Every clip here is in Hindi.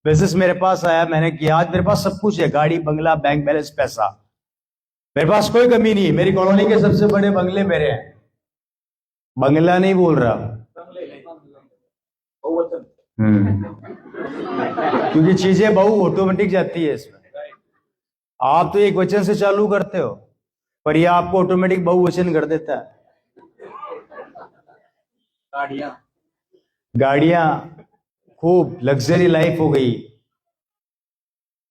बिजनेस मेरे पास आया, मैंने किया। आज मेरे पास सब कुछ है, गाड़ी, बंगला, बैंक बैलेंस, पैसा। मेरे पास कोई कमी नहीं है। मेरी कॉलोनी के सबसे बड़े बंगले मेरे हैं। बंगला नहीं बोल रहा, क्योंकि चीजें बहु ऑटोमेटिक जाती है इसमें। आप तो एक वचन से चालू करते हो, पर यह आपको ऑटोमेटिक बहुवचन कर देता है। गाड़ियां खूब लग्जरी लाइफ हो गई।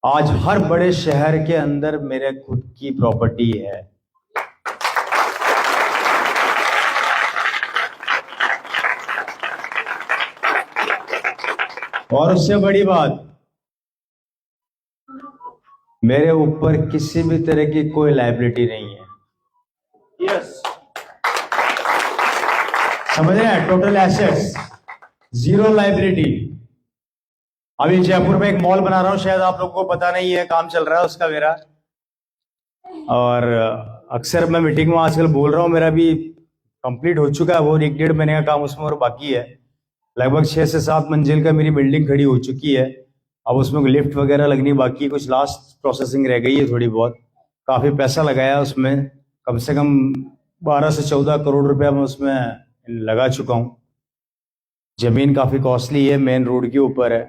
आज हर बड़े शहर के अंदर मेरे खुद की प्रॉपर्टी है। और उससे बड़ी बात, मेरे ऊपर किसी भी तरह की कोई लायबिलिटी नहीं है। यस, समझ रहे हैं? Total assets, zero liability. अभी जयपुर में एक मॉल बना रहा हूं, शायद आप लोगों को पता नहीं है, काम चल रहा है उसका मेरा। और अक्सर मैं मीटिंग में आजकल बोल रहा हूं, मेरा भी कंप्लीट हो चुका है वो 1-1.5 महीने का काम उसमें और बाकी है। लगभग 6 से 7 मंजिल का मेरी बिल्डिंग खड़ी हो चुकी है। अब उसमें लिफ्ट वगैरह लगनी बाकी, कुछ लास्ट प्रोसेसिंग रह गई है थोड़ी बहुत। काफी पैसा लगाया उसमें, कम से कम 12 से 14 करोड़ रुपया मैं उसमें लगा चुका हूं। जमीन काफी कॉस्टली है, मेन रोड के ऊपर है।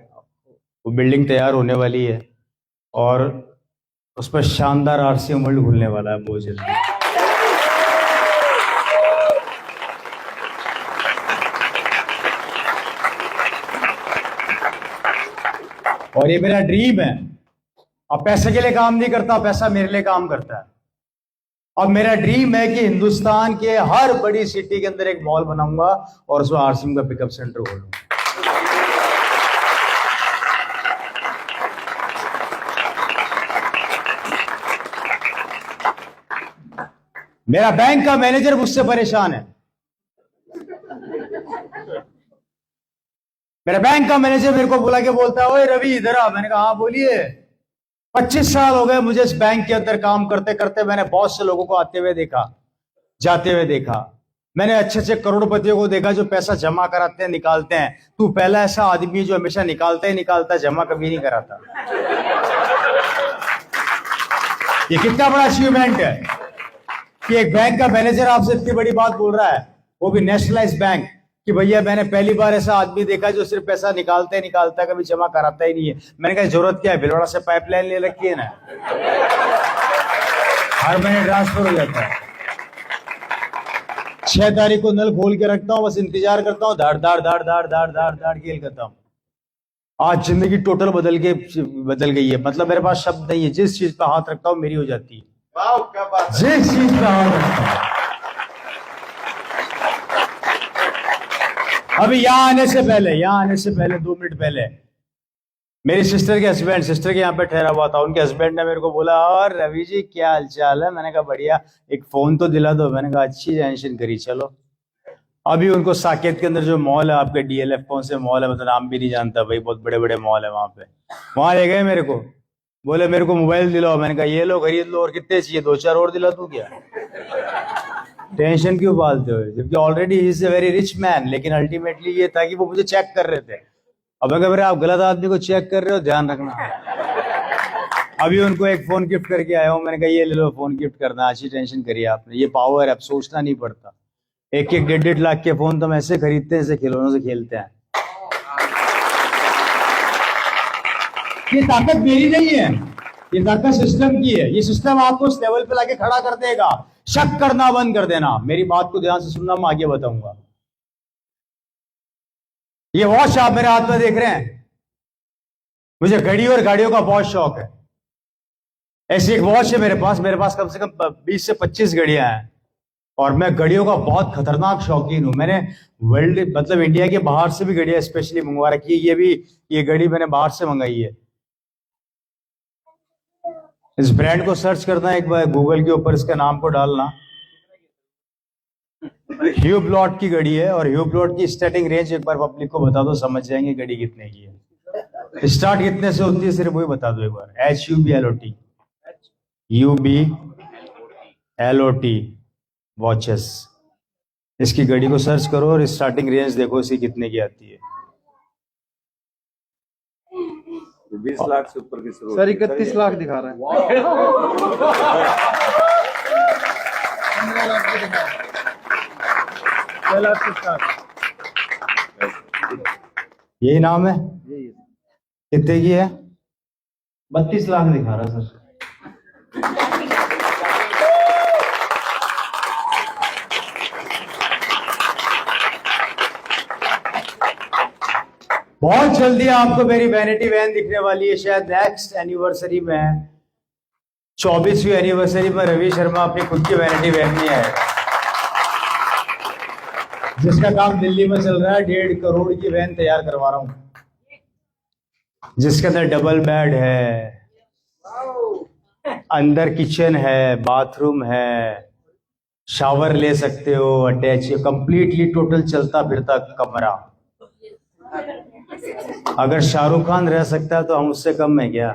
वो बिल्डिंग तैयार होने वाली है और उस पर शानदार आरसीएम वर्ल्ड खुलने वाला है बहुत जल्दी। और ये मेरा ड्रीम है। अब पैसे के लिए काम नहीं करता, पैसा मेरे लिए काम करता है। अब मेरा ड्रीम है कि हिंदुस्तान के हर बड़ी सिटी के अंदर एक मॉल बनाऊंगा और उसमें आरसीएम का पिकअप सेंटर खोलूंगा। मेरा बैंक का मैनेजर मुझसे परेशान है। मेरा बैंक का मैनेजर मेरे को बुला के बोलता है, ओए रवि इधर आ। मैंने कहा हाँ बोलिए। 25 साल हो गए मुझे इस बैंक के अंदर काम करते करते। मैंने बहुत से लोगों को आते हुए देखा, जाते हुए देखा। मैंने अच्छे अच्छे करोड़पतियों को देखा जो पैसा जमा कराते हैं, निकालते हैं। तू पहला ऐसा आदमी जो हमेशा निकालता ही निकालता है, जमा कभी नहीं कराता। ये कितना बड़ा अचीवमेंट है कि एक बैंक का मैनेजर आपसे इतनी बड़ी बात बोल रहा है, वो भी नेशनलाइज्ड बैंक, कि भैया मैंने पहली बार ऐसा आदमी देखा जो सिर्फ पैसा निकालता है, कभी जमा कराता ही नहीं है। मैंने कहा जरूरत क्या है, भिलवाड़ा से पाइपलाइन ले रखी है ना, हर महीने ट्रांसफर हो जाता है। 6 तारीख को नल खोल के रखता हूँ, बस इंतजार करता हूँ, धाड़ धाड़ धाड़ धाड़ धाड़ धाड़ धाड़ खेल करता हूँ। आज जिंदगी टोटल बदल गई है। मतलब मेरे पास शब्द नहीं है, जिस चीज पे हाथ रखता हूँ मेरी हो जाती है। वाह क्या बात है। जिस चीज पे हाथ रखता हूं। अभी यहाँ आने से पहले 2 मिनट पहले मेरी सिस्टर के यहाँ पे ठहरा हुआ था। उनके हस्बैंड ने मेरे को बोला, और रवि जी क्या हालचाल है? मैंने कहा बढ़िया, एक फोन तो दिला दो। मैंने कहा अच्छी टेंशन करी, चलो। अभी उनको साकेत के अंदर जो मॉल है आपके, डीएलएफ कौन से मॉल है, मतलब नाम भी नहीं जानता भाई, बहुत बड़े बड़े मॉल है वहां पे। वहां ले गए मेरे को, बोले मेरे को मोबाइल दिलाओ। मैंने कहा ये लो खरीद लो, और कितने चाहिए? 2-4 और दिला तू क्या? टेंशन क्यों पालते हो? जबकि already he is a very rich man. लेकिन अल्टीमेटली ये था कि वो मुझे चेक कर रहे थे। अब अगर आप गलत आदमी को चेक कर रहे हो, ध्यान रखना। अभी उनको एक फोन गिफ्ट करके आया हूँ। मैंने कहा ये ले लो, फोन गिफ्ट करना। अच्छी टेंशन करी आपने, ये पावर है, अब सोचना नहीं पड़ता। 1-1, 1.5 लाख के फोन तो हम ऐसे खरीदते हैं जैसे खिलौनों से खेलते हैं। ये ताकत मेरी नहीं है, ये ताकत सिस्टम की है। ये सिस्टम आपको उस लेवल पे लाके खड़ा कर देगा। शक करना बंद कर देना। मेरी बात को ध्यान से सुनना, मैं आगे बताऊंगा। ये वॉच आप मेरे हाथ में देख रहे हैं, मुझे घड़ी और गाड़ियों का बहुत शौक है। ऐसी एक वॉच है मेरे पास कम से कम 20 से 25 घड़ियां हैं। और मैं घड़ियों का बहुत खतरनाक शौकीन हूं। मैंने वर्ल्ड, मतलब इंडिया के बाहर से भी घड़ियां स्पेशली मंगवा रखी है। ये घड़ी मैंने बाहर से मंगाई है। इस ब्रांड को सर्च करना एक बार गूगल के ऊपर, इसके नाम को डालना। ह्यूब्लॉट की घड़ी है, और ह्यूब्लॉट की स्टार्टिंग रेंज एक बार पब्लिक को बता दो, समझ जाएंगे घड़ी कितने की है। स्टार्ट कितने से होती है सिर्फ वही बता दो एक बार। HUBLOT watches. इसकी घड़ी को सर्च करो और स्टार्टिंग रेंज देखो इसकी कितने की आती है। 20 लाख से ऊपर की शुरू सर 31 लाख दिखा रहा है। 6 लाख से स्टार्ट। यही नाम है? यही है। कितने की है? 32 लाख दिखा रहा है सर। बहुत जल्दी आपको मेरी वैनिटी वैन दिखने वाली है, शायद नेक्स्ट एनिवर्सरी में, 24वीं एनिवर्सरी में रवि शर्मा अपनी खुद की वैनिटी वैन में आएगा, जिसका काम दिल्ली में चल रहा है। 1.5 करोड़ की वैन तैयार करवा रहा हूं, जिसके अंदर डबल बेड है, अंदर किचन है, बाथरूम है, शावर ले सकते हो, अटैच, कंप्लीटली टोटल चलता फिरता कमरा। अगर शाहरुख खान रह सकता है तो हम उससे कम है क्या?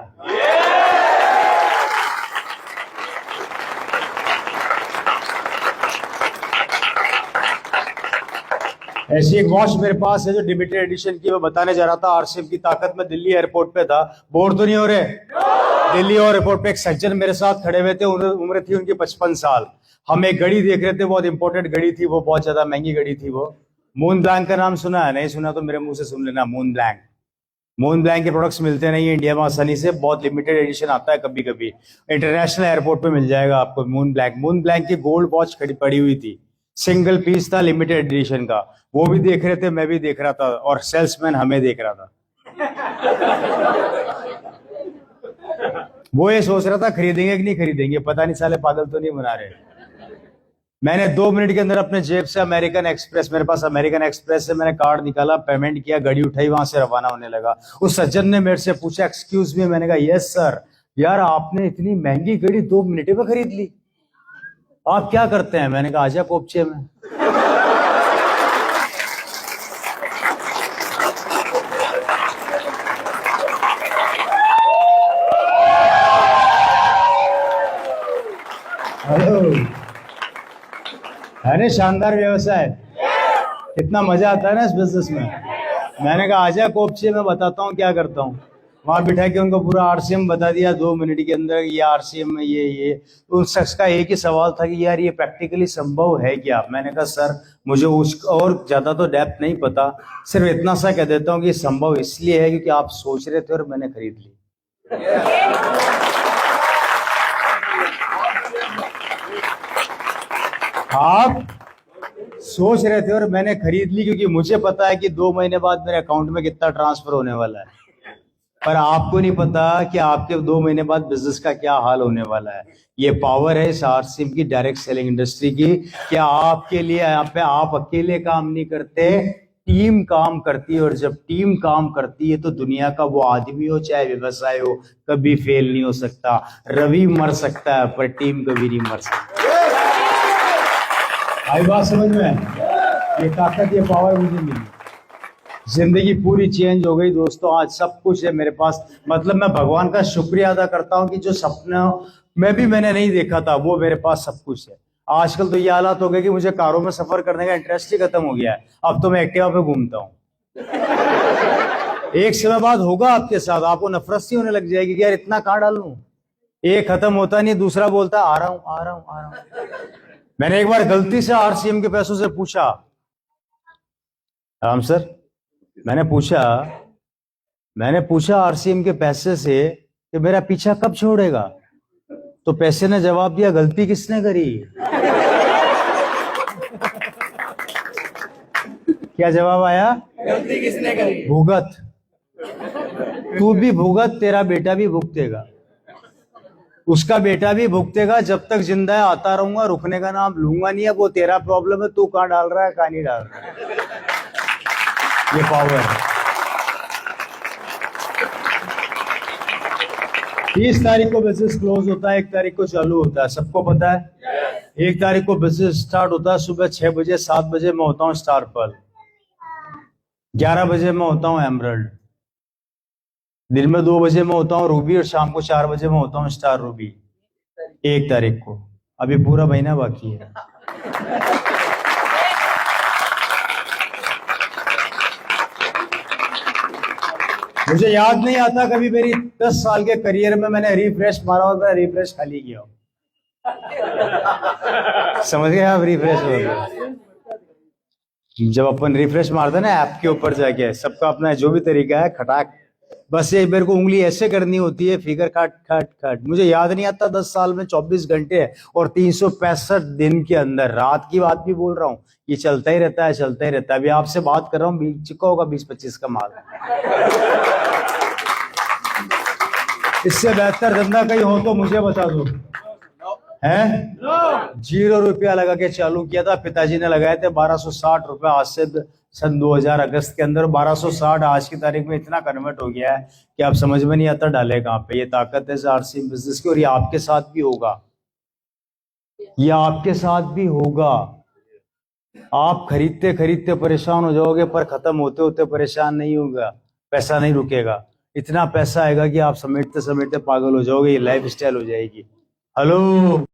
ऐसी एक वॉच मेरे पास है जो लिमिटेड एडिशन की, मैं बताने जा रहा था आरसीएम की ताकत में। दिल्ली एयरपोर्ट पे था, बोर तो नहीं हो रहे? दिल्ली एयरपोर्ट पे एक सज्जन मेरे साथ खड़े हुए थे, उम्र थी उनकी 55 साल। हम एक घड़ी देख रहे थे, बहुत इंपॉर्टेंट घड़ी थी वो, बहुत ज्यादा महंगी घड़ी थी वो। मून ब्लैंक का नाम सुना है? नहीं सुना तो मेरे मुंह से सुन लेना। मून ब्लैंक, मून ब्लैंक के प्रोडक्ट्स मिलते नहीं है इंडिया में आसानी से, बहुत लिमिटेड एडिशन आता है कभी कभी। इंटरनेशनल एयरपोर्ट पे मिल जाएगा आपको मून ब्लैंक। मून ब्लैंक की गोल्ड वॉच खड़ी पड़ी हुई थी, सिंगल पीस था, लिमिटेड एडिशन का। वो भी देख रहे थे, मैं भी देख रहा था, और सेल्समैन हमें देख रहा था। वो ये सोच रहा था खरीदेंगे कि नहीं खरीदेंगे, पता नहीं साले पागल तो नहीं बना रहे। मैंने 2 मिनट के अंदर अपने जेब से अमेरिकन एक्सप्रेस, मेरे पास अमेरिकन एक्सप्रेस से मैंने कार्ड निकाला, पेमेंट किया, गाड़ी उठाई, वहां से रवाना होने लगा। उस सज्जन ने मेरे से पूछा एक्सक्यूज मी, मैंने कहा यस सर। यार आपने इतनी महंगी गाड़ी 2 मिनट में खरीद ली, आप क्या करते हैं? मैंने कहा आजा कोपचे में। है ना शानदार व्यवसाय, कितना मजा आता है ना इस बिजनेस में। मैंने कहा आजा कोपचे में, बताता हूँ क्या करता हूँ। वहां बिठा के उनको पूरा आरसीएम बता दिया 2 मिनट के अंदर, ये आरसीएम में ये। उस शख्स का एक ही सवाल था कि यार ये प्रैक्टिकली संभव है क्या? मैंने कहा सर मुझे उस और ज्यादा तो डेप्थ नहीं पता, सिर्फ इतना सा कह देता हूँ कि संभव इसलिए है क्योंकि आप सोच रहे थे और मैंने खरीद ली। आप सोच रहे थे और मैंने खरीद ली क्योंकि मुझे पता है कि 2 महीने बाद मेरे अकाउंट में कितना ट्रांसफर होने वाला है, पर आपको नहीं पता कि आपके 2 महीने बाद बिजनेस का क्या हाल होने वाला है। ये पावर है इस आरसीएम की, डायरेक्ट सेलिंग इंडस्ट्री की। क्या आपके लिए यहाँ पे आप अकेले काम नहीं करते, टीम काम करती है, और जब टीम काम करती है तो दुनिया का वो आदमी हो चाहे व्यवसाय हो, कभी फेल नहीं हो सकता। रवि मर सकता है पर टीम कभी नहीं मर सकती। आई बात समझ में? ये ताकत, ये पावर मुझे मिली, जिंदगी पूरी चेंज हो गई दोस्तों। आज सब कुछ है मेरे पास, मतलब मैं भगवान का शुक्रिया अदा करता हूँ कि जो सपना मैंने नहीं देखा था वो मेरे पास सब कुछ है। आजकल तो ये हालात हो गए कि मुझे कारों में सफर करने का इंटरेस्ट ही खत्म हो गया है, अब तो मैं एक्टिवा पे घूमता हूँ। एक समय बाद होगा आपके साथ, आपको नफरत सी होने लग जाएगी कि यार इतना कहाँ डाल लूं। एक खत्म होता नहीं, दूसरा बोलता आ रहा हूं आ रहा हूं आ रहा हूं। मैंने एक बार गलती से आरसीएम के पैसों से पूछा, राम सर, मैंने पूछा आरसीएम के पैसे से कि मेरा पीछा कब छोड़ेगा, तो पैसे ने जवाब दिया गलती किसने करी। क्या जवाब आया? गलती किसने करी? भुगत, तू भी भुगत, तेरा बेटा भी भुगतेगा, उसका बेटा भी भुगतेगा। जब तक जिंदा है आता रहूंगा, रुकने का नाम लूंगा नहीं है। वो तेरा प्रॉब्लम है, तू कहां डाल रहा है कहां नहीं डाल रहा है। ये पावर है। 30 तारीख को बिजनेस क्लोज होता है, 1 तारीख को चालू होता है, सबको पता है। 1 तारीख को बिजनेस स्टार्ट होता है सुबह 6 बजे, 7 बजे मैं होता हूँ स्टार पर्ल, 11 बजे मैं होता हूँ एमरल्ड, दिन में 2 बजे मैं होता हूँ रूबी, और शाम को 4 बजे मैं होता हूँ स्टार रूबी। 1 तारीख को, अभी पूरा महीना बाकी है। मुझे याद नहीं आता कभी मेरी 10 साल के करियर में मैंने रिफ्रेश मारा और मैं रिफ्रेश खाली किया हूं। समझ गए आप? रिफ्रेश हो गया जब अपन रिफ्रेश मारते हैं ना ऐप के ऊपर जाके, सबका अपना जो भी तरीका है, खटाक बस ये मेरे को उंगली ऐसे करनी होती है, फिगर खट खट खट। मुझे याद नहीं आता 10 साल में 24 घंटे और 365 दिन के अंदर, रात की बात भी बोल रहा हूँ, ये चलता ही रहता है, चलता ही रहता है। अभी आपसे बात कर रहा हूँ, चिका होगा 20-25 का माल। इससे बेहतर धंधा कहीं हो तो मुझे बता दो। है 0 रुपया लगा के चालू किया था, पिताजी ने लगाए थे 1260 रुपए आज से सन 2000 अगस्त के अंदर। 1260 आज की तारीख में इतना कन्वर्ट हो गया है कि आप समझ में नहीं आता डाले कहाँ पे। ये ताकत है आरसी बिजनेस की, और ये आपके साथ भी होगा, ये आपके साथ भी होगा। आप खरीदते खरीदते परेशान हो जाओगे, पर खत्म होते होते परेशान नहीं होगा, पैसा नहीं रुकेगा। इतना पैसा आएगा कि आप समेटते समेटते पागल हो जाओगे, ये लाइफ स्टाइल हो जाएगी। हेलो।